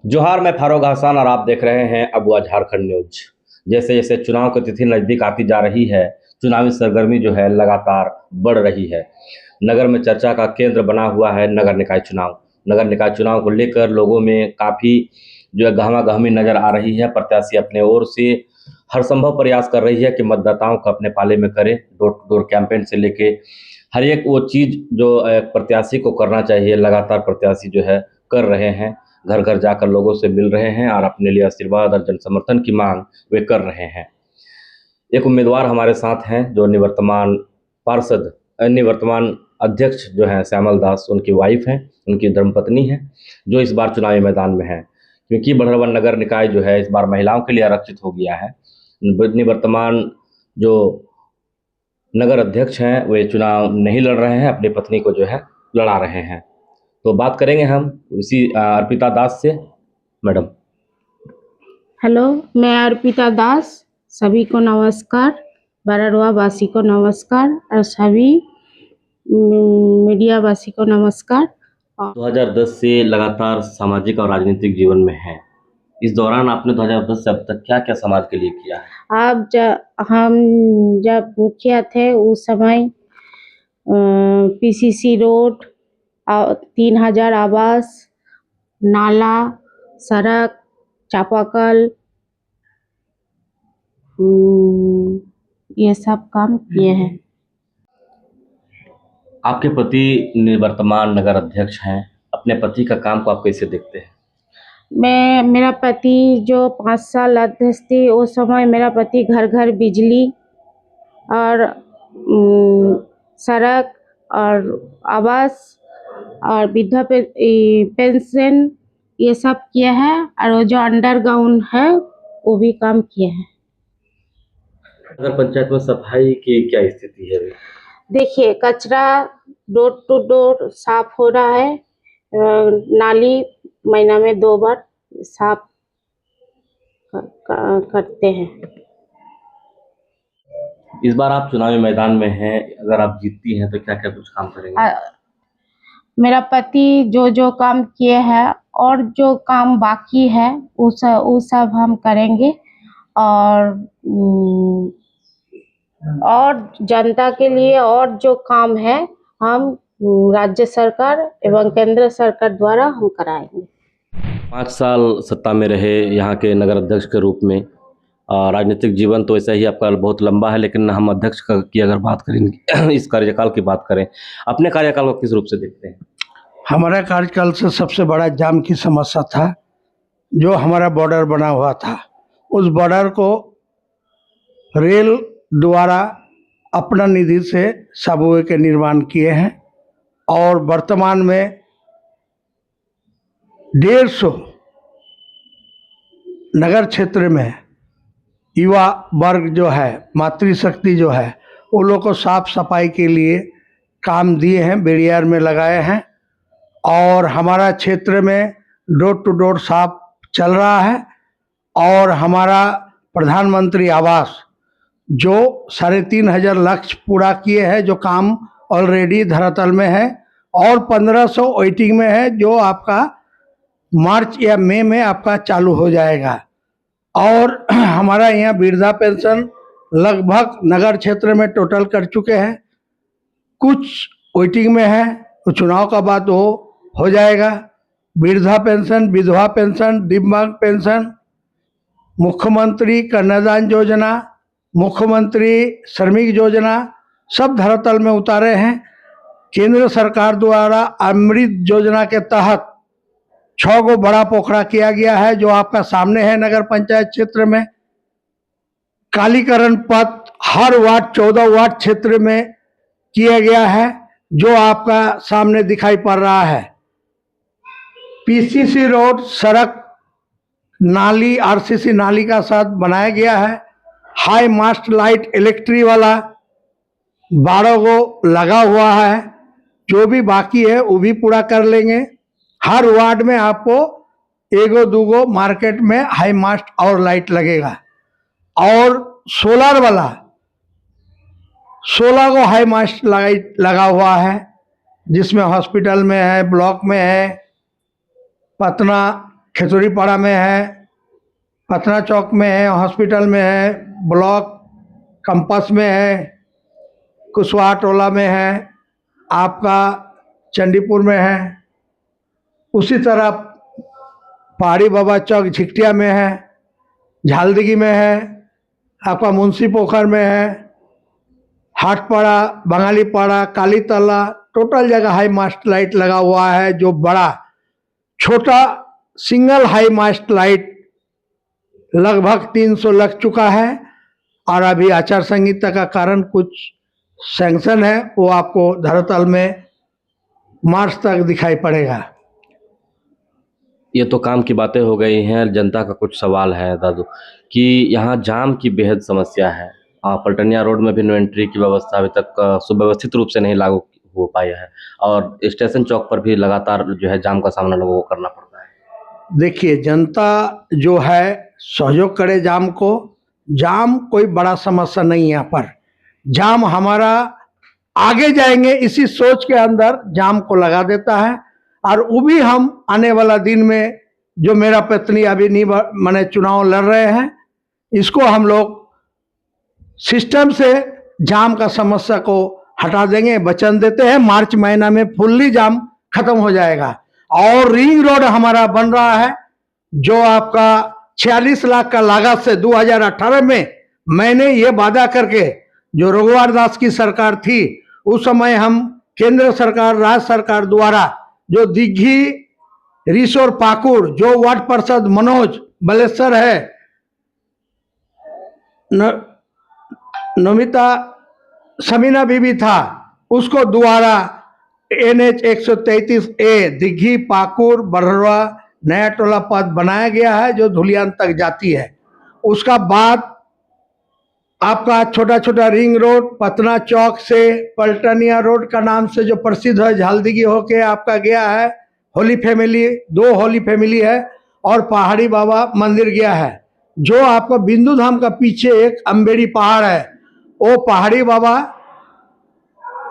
जोहार, मैं फारूक हसन और आप देख रहे हैं अगुआ झारखंड न्यूज। जैसे जैसे चुनाव की तिथि नज़दीक आती जा रही है, चुनावी सरगर्मी जो है लगातार बढ़ रही है। नगर में चर्चा का केंद्र बना हुआ है नगर निकाय चुनाव। नगर निकाय चुनाव को लेकर लोगों में काफ़ी जो है गहमा-गहमी नज़र आ रही है। प्रत्याशी अपने ओर से हर संभव प्रयास कर रही है कि मतदाताओं को अपने पाले में करे। डोर टू डोर कैंपेन से लेके हर एक वो चीज़ जो प्रत्याशी को करना चाहिए, लगातार प्रत्याशी जो है कर रहे हैं। घर घर जाकर लोगों से मिल रहे हैं और अपने लिए आशीर्वाद और जन समर्थन की मांग वे कर रहे हैं। एक उम्मीदवार हमारे साथ हैं जो निवर्तमान पार्षद निवर्तमान अध्यक्ष जो हैं श्यामल दास, उनकी वाइफ हैं, उनकी धर्मपत्नी हैं, जो इस बार चुनावी मैदान में हैं। क्योंकि बड़रवा नगर निकाय जो है इस बार महिलाओं के लिए आरक्षित हो गया है। निवर्तमान जो नगर अध्यक्ष हैं वे चुनाव नहीं लड़ रहे हैं, अपनी पत्नी को जो है लड़ा रहे हैं। तो बात करेंगे हम उसी अर्पिता दास से। मैडम। हेलो, मैं अर्पिता दास। सभी को नमस्कार, बड़रवा वासी को नमस्कार और सभी मीडिया वासी को नमस्कार। 2010 से लगातार सामाजिक और राजनीतिक जीवन में हैं। इस दौरान आपने 2010 से अब तक क्या-क्या समाज के लिए किया है? हम जब मुखिया थे उस समय पीसीसी रोड, 3000 आवास, नाला, सड़क, चापाकल, ये सब काम किए हैं। आपके पति निवर्तमान नगर अध्यक्ष हैं, अपने पति का काम को आप कैसे देखते हैं? मेरा पति जो 5 साल अध्यक्ष थी उस समय मेरा पति घर घर बिजली और सड़क और आवास और वृद्धा पेंशन ये सब किया है और वो जो अंडरग्राउंड है वो भी काम किए हैं। नगर पंचायत में सफाई की क्या स्थिति है अभी? देखिए, कचरा डोर टू डोर साफ हो रहा है। नाली महीना में 2 बार साफ करते हैं। इस बार आप चुनावी मैदान में हैं, अगर आप जीतती हैं तो क्या-क्या कुछ काम करेंगे? मेरा पति जो जो काम किए हैं और जो काम बाकी है वो सब हम करेंगे और जनता के लिए और जो काम है हम राज्य सरकार एवं केंद्र सरकार द्वारा हम कराएंगे। 5 साल सत्ता में रहे यहाँ के नगर अध्यक्ष के रूप में। राजनीतिक जीवन तो ऐसा ही आपका बहुत लंबा है, लेकिन हम अध्यक्ष की अगर बात करेंगे इस कार्यकाल की बात करें, अपने कार्यकाल को किस रूप से देखते हैं? हमारा कार्यकाल से सबसे बड़ा जाम की समस्या था, जो हमारा बॉर्डर बना हुआ था। उस बॉर्डर को रेल द्वारा अपना निधि से सबवे के निर्माण किए हैं और वर्तमान में 150 नगर क्षेत्र में युवा वर्ग जो है, मातृशक्ति जो है, वो लोग को साफ सफाई के लिए काम दिए हैं, बेड़ियार में लगाए हैं और हमारा क्षेत्र में डोर टू डोर साफ चल रहा है। और हमारा प्रधानमंत्री आवास जो 3.5 लक्ष्य पूरा किए हैं, जो काम ऑलरेडी धरातल में है और 1500 वेटिंग में है, जो आपका मार्च या मई में आपका चालू हो जाएगा। और हमारा यहाँ वृद्धा पेंशन लगभग नगर क्षेत्र में टोटल कर चुके हैं, कुछ वेटिंग में है, तो चुनाव का बाद वो हो जाएगा। वृद्धा पेंशन, विधवा पेंशन, दिव्यांग पेंशन, मुख्यमंत्री कन्यादान योजना, मुख्यमंत्री श्रमिक योजना सब धरातल में उतारे हैं। केंद्र सरकार द्वारा अमृत योजना के तहत 6 गो बड़ा पोखरा किया गया है, जो आपका सामने है नगर पंचायत क्षेत्र में। कालीकरण पथ हर वार्ड 14 वार्ड क्षेत्र में किया गया है, जो आपका सामने दिखाई पड़ रहा है। पीसीसी रोड सड़क, नाली, आरसीसी नाली का साथ बनाया गया है। हाई मास्ट लाइट इलेक्ट्रिक वाला 12 गो लगा हुआ है, जो भी बाकी है वो भी पूरा कर लेंगे। हर वार्ड में आपको 1 2 गो मार्केट में हाई मास्ट और लाइट लगेगा और सोलर वाला 16 गो हाई मास्ट लाइट लगा हुआ है, जिसमें हॉस्पिटल में है, ब्लॉक में है, पटना खेतुरीपाड़ा में है, पतना चौक में है, हॉस्पिटल में है, ब्लॉक कंपस में है, कुशवाहा टोला में है, आपका चंडीपुर में है, उसी तरह पहाड़ी बाबा चौक झिकटिया में है, झालदिगी में है, आपका मुंशी पोखर में है, हाटपाड़ा, बंगालीपाड़ा, काली तला, टोटल जगह हाई मास्ट लाइट लगा हुआ है। जो बड़ा छोटा सिंगल हाई मास्ट लाइट लगभग 300 लग चुका है और अभी आचार संहिता का कारण कुछ सैंक्शन है, वो आपको धरातल में मार्च तक दिखाई पड़ेगा। ये तो काम की बातें हो गई हैं। जनता का कुछ सवाल है दादू कि यहाँ जाम की बेहद समस्या है। पलटनिया रोड में भी नो एंट्री की व्यवस्था अभी तक सुव्यवस्थित रूप से नहीं लागू हो पाया है और स्टेशन चौक पर भी लगातार जो है जाम का सामना लोगों को करना पड़ता है। देखिए, जनता जो है सहयोग करे जाम को। जाम कोई बड़ा समस्या नहीं है यहाँ पर। जाम हमारा आगे जाएंगे इसी सोच के अंदर जाम को लगा देता है और वो भी हम आने वाला दिन में जो मेरा पत्नी अभी नहीं माने चुनाव लड़ रहे हैं, इसको हम लोग सिस्टम से जाम का समस्या को हटा देंगे, वचन देते हैं। मार्च महीना में फुल्ली जाम खत्म हो जाएगा। और रिंग रोड हमारा बन रहा है जो आपका 46 लाख का लागत से 2018 में मैंने ये वादा करके, जो रघुवर दास की सरकार थी उस समय, हम केंद्र सरकार राज्य सरकार द्वारा जो दिग्घी रिसोर पाकुड़ जो वार्ड पार्षद मनोज बलेश्वर है, नमिता समीना बीबी था, उसको द्वारा NH 133A दिग्घी पाकुड़ बरहरवा नया टोला पथ बनाया गया है जो धुलियान तक जाती है। उसका बाद आपका छोटा छोटा रिंग रोड पतना चौक से पलटनिया रोड का नाम से जो प्रसिद्ध है, झालदिगी होके आपका गया है होली फैमिली, 2 होली फैमिली है और पहाड़ी बाबा मंदिर गया है। जो आपका बिंदु धाम का पीछे एक अम्बेड़ी पहाड़ है, वो पहाड़ी बाबा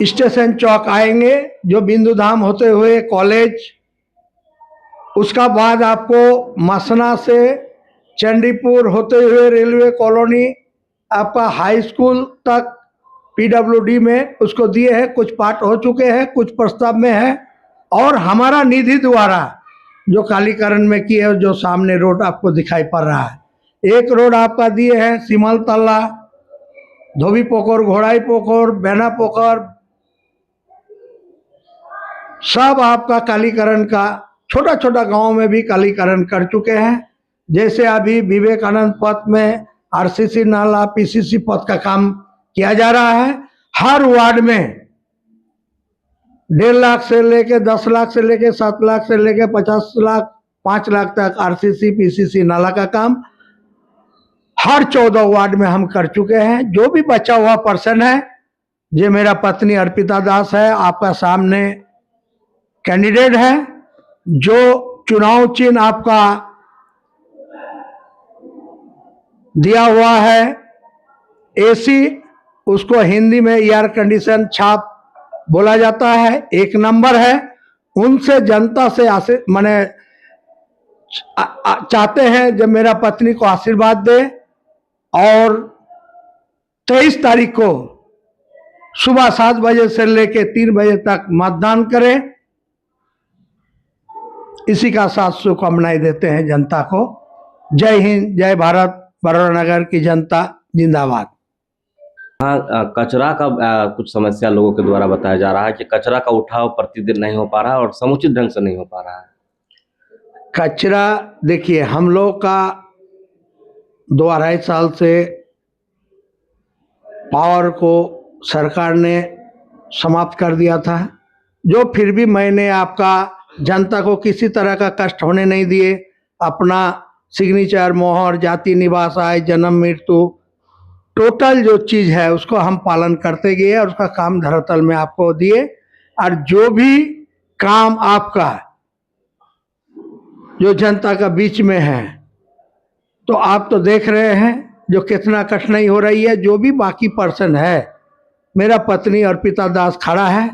स्टेशन चौक आएंगे जो बिंदु धाम होते हुए कॉलेज, उसका बाद आपको मसना से चंडीपुर होते हुए रेलवे कॉलोनी आपका हाई स्कूल तक PWD में उसको दिए हैं। कुछ पार्ट हो चुके हैं, कुछ प्रस्ताव में है और हमारा निधि द्वारा जो कालीकरण में की है, जो सामने रोड आपको दिखाई पड़ रहा है। एक रोड आपका दिए हैं सिमल तल्ला, धोबी पोखर, घोड़ाई पोखर, बेना पोखर, सब आपका कालीकरण का छोटा छोटा गांव में भी कालीकरण कर चुके हैं। जैसे अभी विवेकानंद पथ में RCC नाला PCC पथ का काम किया जा रहा है। हर वार्ड में 1.5 लाख से लेके 10 लाख से लेके 7 लाख से लेके 50 लाख 5 लाख तक RCC PCC नाला का काम हर 14 वार्ड में हम कर चुके हैं। जो भी बचा हुआ पर्सन है, ये मेरा पत्नी अर्पिता दास है, आपका सामने कैंडिडेट है। जो चुनाव चिन्ह आपका दिया हुआ है AC, उसको हिंदी में एयर कंडीशन छाप बोला जाता है, 1 नंबर है। उनसे जनता से माने चाहते हैं जब मेरा पत्नी को आशीर्वाद दे और 23 तारीख को सुबह 7 बजे से लेकर 3 बजे तक मतदान करें। इसी का साथ शुभकामनाएं देते हैं जनता को। जय हिंद, जय भारत, बड़ौदा नगर की जनता जिंदाबाद। हाँ, कचरा का कुछ समस्या लोगों के द्वारा बताया जा रहा है कि कचरा का उठाव प्रतिदिन नहीं हो पा रहा है और समुचित ढंग से नहीं हो पा रहा है। कचरा देखिए, हम लोग का 2-2.5 साल से पावर को सरकार ने समाप्त कर दिया था, जो फिर भी मैंने आपका जनता को किसी तरह का कष्ट होने नहीं दिए। अपना सिग्नेचर, मोहर, जाति, निवास, आय, जन्म, मृत्यु, टोटल जो चीज़ है उसको हम पालन करते गए और उसका काम धरातल में आपको दिए। और जो भी काम आपका जो जनता का बीच में है, तो आप तो देख रहे हैं जो कितना कठिनाई हो रही है। जो भी बाकी पर्सन है, मेरा पत्नी अर्पिता दास खड़ा है,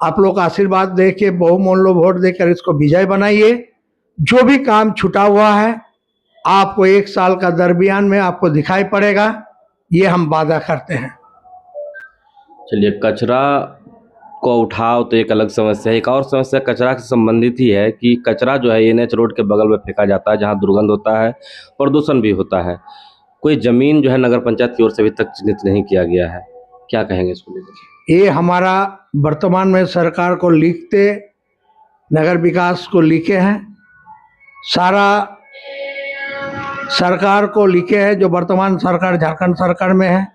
आप लोग आशीर्वाद दे के बहुमूल्य वोट देकर इसको विजय बनाइए। जो भी काम छूटा हुआ है आपको 1 साल का दरमियान में आपको दिखाई पड़ेगा, ये हम वादा करते हैं। चलिए, कचरा को उठाओ तो एक अलग समस्या है। एक और समस्या कचरा से संबंधित ही है कि कचरा जो है एनएच रोड के बगल में फेंका जाता है, जहाँ दुर्गंध होता है, प्रदूषण भी होता है। कोई ज़मीन जो है नगर पंचायत की ओर से अभी तक चिन्हित नहीं किया गया है, क्या कहेंगे इसको लेकर? ये हमारा वर्तमान में सरकार को लिखते, नगर विकास को लिखे हैं, सारा सरकार को लिखे हैं, जो वर्तमान सरकार झारखंड सरकार में है।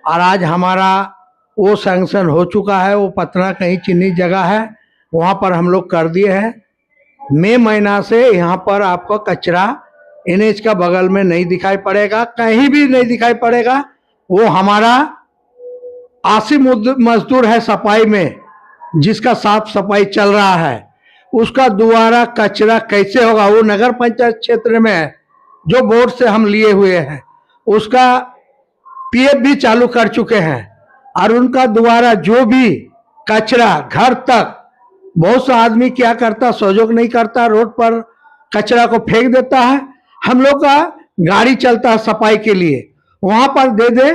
और आज हमारा वो सैंक्शन हो चुका है, वो पतना कहीं चिन्हित जगह है, वहाँ पर हम लोग कर दिए हैं। मई महीना से यहाँ पर आपको कचरा एनएच का बगल में नहीं दिखाई पड़ेगा, कहीं भी नहीं दिखाई पड़ेगा। वो हमारा 80 मजदूर है सफाई में, जिसका साफ सफाई चल रहा है, उसका दोबारा कचरा कैसे होगा? वो नगर पंचायत क्षेत्र में है, जो बोर्ड से हम लिए हुए हैं, उसका पीएफ भी चालू कर चुके हैं। और उनका दोबारा जो भी कचरा घर तक, बहुत सा आदमी क्या करता, सहयोग नहीं करता, रोड पर कचरा को फेंक देता है। हम लोग का गाड़ी चलता है सफाई के लिए, वहां पर दे दे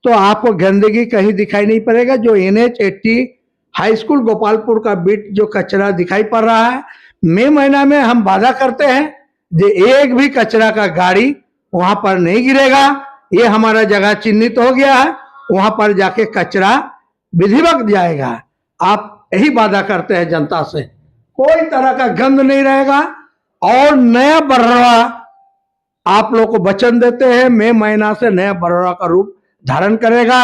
तो आपको गंदगी कहीं दिखाई नहीं पड़ेगा। जो NH 80 हाई स्कूल गोपालपुर का बिट जो कचरा दिखाई पड़ रहा है, मई महीना में हम वादा करते हैं जो एक भी कचरा का गाड़ी वहां पर नहीं गिरेगा। ये हमारा जगह चिन्हित हो गया है, वहां पर जाके कचरा विधिवत जाएगा। आप यही वादा करते हैं जनता से, कोई तरह का गंद नहीं रहेगा। और नया बरवा आप लोग को वचन देते हैं, मई महीना से नया बरवा का रूप धारण करेगा।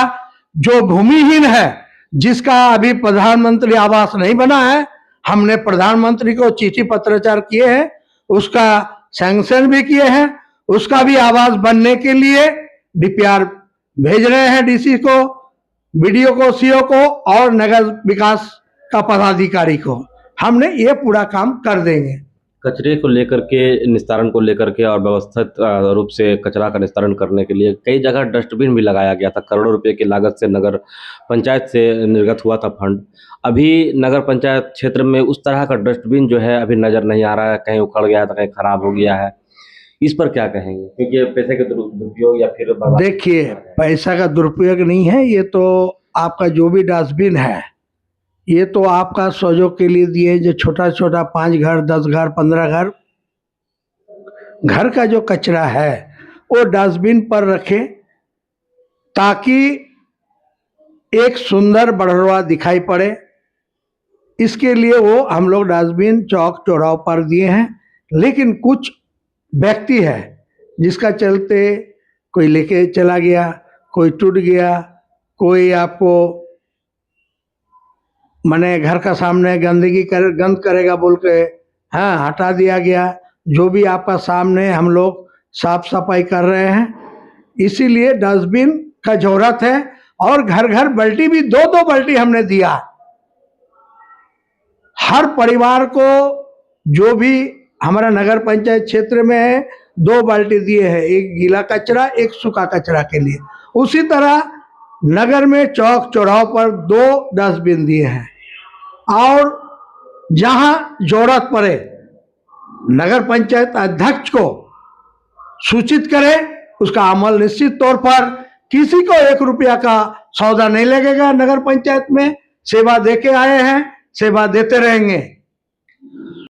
जो भूमिहीन है, जिसका अभी प्रधानमंत्री आवास नहीं बना है, हमने प्रधानमंत्री को चिट्ठी पत्राचार किए हैं, उसका सैंक्शन भी किए हैं। उसका भी आवास बनने के लिए DPR भेज रहे हैं, DC को, BDO को, CO को और नगर विकास का पदाधिकारी को। हमने ये पूरा काम कर देंगे। कचरे को लेकर के, निस्तारण को लेकर के और व्यवस्थित रूप से कचरा का निस्तारण करने के लिए कई जगह डस्टबिन भी लगाया गया था। करोड़ों रुपए की लागत से नगर पंचायत से निर्गत हुआ था फंड। अभी नगर पंचायत क्षेत्र में उस तरह का डस्टबिन जो है अभी नज़र नहीं आ रहा है, कहीं उखड़ गया था, कहीं खराब हो गया है। इस पर क्या कहेंगे? क्योंकि पैसे के दुरुपयोग या फिर देखिए, पैसा का दुरुपयोग नहीं है, ये तो आपका जो भी डस्टबिन है, ये तो आपका सहयोग के लिए दिए। जो छोटा छोटा 5 घर, 10 घर, 15 घर का जो कचरा है वो डस्टबिन पर रखें, ताकि एक सुंदर बढ़रवा दिखाई पड़े। इसके लिए वो हम लोग डस्टबिन चौक चौराहों पर दिए हैं। लेकिन कुछ व्यक्ति है जिसका चलते कोई लेके चला गया, कोई टूट गया, कोई आपको मैंने घर का सामने गंद करेगा बोल के हाँ हटा दिया गया। जो भी आपका सामने हम लोग साफ सफाई कर रहे हैं, इसीलिए डस्टबिन का जरूरत है। और घर घर बाल्टी भी 2-2 बाल्टी हमने दिया हर परिवार को। जो भी हमारा नगर पंचायत क्षेत्र में है, 2 बाल्टी दिए हैं, एक गीला कचरा, एक सूखा कचरा के लिए। उसी तरह नगर में चौक चौराहों पर 2 डस्टबिन दिए हैं। और जहां जरूरत पड़े नगर पंचायत अध्यक्ष को सूचित करें, उसका अमल निश्चित तौर पर। किसी को 1 रुपया का सौदा नहीं लगेगा। नगर पंचायत में सेवा देके आए हैं, सेवा देते रहेंगे।